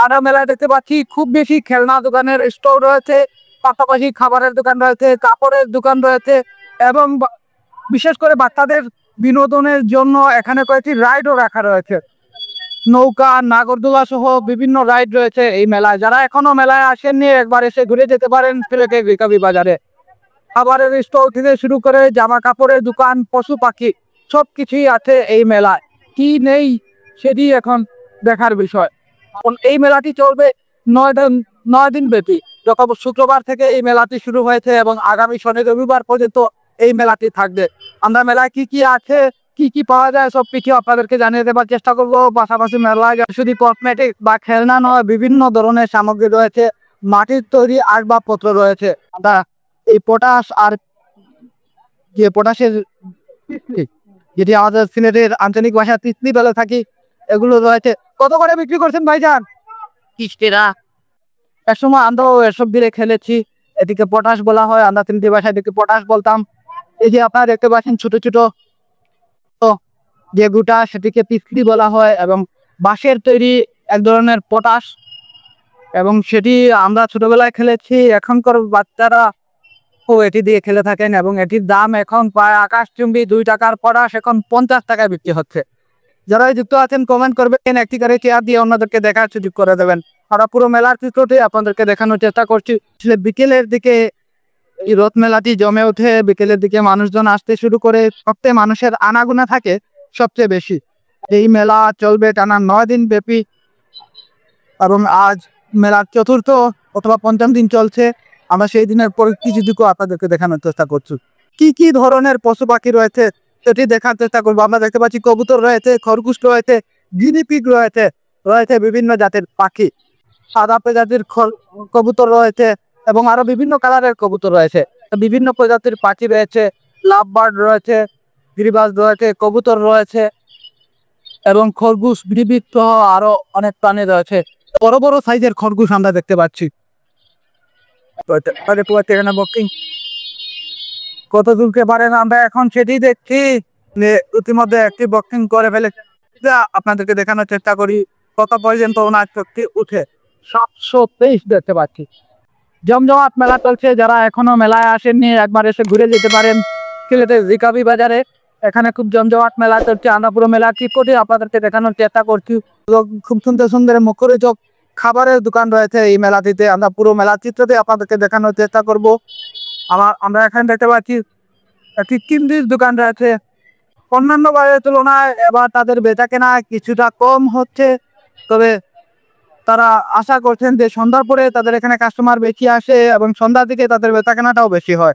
আমরা মেলায় দেখতে পাচ্ছি খুব বেশি খেলনা দোকানের স্টোর রয়েছে, পাশাপাশি খাবারের দোকান রয়েছে, কাপড়ের দোকান রয়েছে এবং বিশেষ করে বাচ্চাদের বিনোদনের জন্য এখানে কয়েকটি রাইডও রাখা রয়েছে। নৌকা, নাগরদোলা সহ বিভিন্ন রাইড রয়েছে এই মেলায়। যারা এখনো মেলায় আসেননি একবার এসে ঘুরে যেতে পারেন সিলেটের রিকাবি বাজারে। খাবারের স্টোর থেকে শুরু করে জামা কাপড়ের দোকান, পশু পাখি সবকিছুই আছে এই মেলায়। কি নেই সেটি এখন দেখার বিষয়। এই মেলাটি চলবে 9 দিন ব্যাপী। যখন শুক্রবার থেকে এই মেলাটি শুরু হয়েছে এবং আগামী শনি রবিবার পর্যন্ত এই মেলাটি থাকবে। আমরা মেলায় কি কি আছে, কি কি পাওয়া যায় সব কিছু আপনাদেরকে জানিয়ে দেওয়ার চেষ্টা করবো। পাশাপাশি মেলায় শুধু কসমেটিক বা খেলনা নয়, বিভিন্ন ধরনের সামগ্রী রয়েছে, মাটির তৈরি আসবাবপত্র রয়েছে। আমরা এই পটাশ আর যে পটাশের যেটি আমাদের সিলেটের আঞ্চলিক ভাষা তিতলি বলে থাকি, এগুলো রয়েছে। কত করে বিক্রি করছেন ভাইজান? 30 টাকা। এক সময় আমরাও এসব দিলে খেলেছি। এদিকে পটাশ বলা হয়, আমরা তিনটি ভাষায় এদিকে পটাশ বলতাম। এই যে আপনারা দেখতে পাচ্ছেন ছোট ছোট যে গুটা, সেটিকে তিতলি বলা হয় এবং বাঁশের তৈরি এক ধরনের পটাশ, এবং সেটি আমরা ছোটবেলায় খেলেছি। এখনকার বাচ্চারা এটি দিয়ে খেলে থাকেন এবং এটির দাম এখন প্রায় আকাশচুম্বী। 2 টাকার পটাশ এখন 50 টাকায় বিক্রি হচ্ছে। যারা যুক্ত আছেন কমেন্ট করবেন, একটি করে চেয়ার দিয়ে অন্যদেরকে দেখার সুযোগ করে দেবেন। আমরা পুরো মেলার চিত্রটি আপনাদেরকে দেখানোর চেষ্টা করছি। বিকেলের দিকে এই রথ মেলাটি জমে ওঠে। বিকেলের দিকে মানুষজন আসতে শুরু করে, সবচেয়ে মানুষের আনাগোনা থাকে সবচেয়ে বেশি। এই মেলা চলবে টানা 9 দিন ব্যাপী এবং আজ মেলার চতুর্থ অথবা পঞ্চম দিন চলছে। আমরা সেই দিনের পরিস্থিতিটুকু আপনাদেরকে দেখানোর চেষ্টা করছি। কি কি ধরনের পশু পাখি রয়েছে সেটি দেখার চেষ্টা করবো। আমরা দেখতে পাচ্ছি কবুতর রয়েছে, খরগোশ রয়েছে, গিনিপিগ রয়েছে, রয়েছে বিভিন্ন জাতের পাখি, সাদা প্রজাতির কবুতর রয়েছে এবং আরো বিভিন্ন কালারের কবুতর রয়েছে। বিভিন্ন প্রজাতির পাখি রয়েছে, লাভ বার্ড রয়েছে, গিরিবাজ রয়েছে, কবুতর রয়েছে এবং খরগোশ, গিরিপিগ সহ আরো অনেক প্রাণী রয়েছে। বড় বড় সাইজের খরগোশ আমরা দেখতে পাচ্ছি। কত দূরকে পারেন আমরা এখন সেটি দেখছি। ইতিমধ্যে একটি বক্সিং করে ফেলেছে, আপনাদেরকে দেখানোর চেষ্টা করি কত পর্যন্ত ওনার শক্তি উঠে। 723 দেখতে পাচ্ছি। জমজমাট মেলা চলছে। যারা এখনো মেলায় আসেননি একবার এসে ঘুরে যেতে পারেন সিলেটের রিকাবি বাজারে। এখানে খুব জমজমাট মেলা চলছে। আমরা পুরো মেলা ঠিক করে আপনাদেরকে দেখানোর চেষ্টা করছি। খুব সুন্দর সুন্দর মুখরোচক খাবারের দোকান রয়েছে এই মেলাটিতে। আমরা পুরো মেলার চিত্রতে আপনাদেরকে দেখানোর চেষ্টা করব। আমরা এখানে দেখতে পাচ্ছি একটি কিন্ডির দোকান রয়েছে। অন্যান্য বারের তুলনায় এবার তাদের বেচা কেনা কিছুটা কম হচ্ছে, তবে তারা আশা করছেন যে সন্ধ্যার পরে তাদের এখানে কাস্টমার বেশি আসে এবং সন্ধ্যার দিকে তাদের বেচা কেনাটাও বেশি হয়।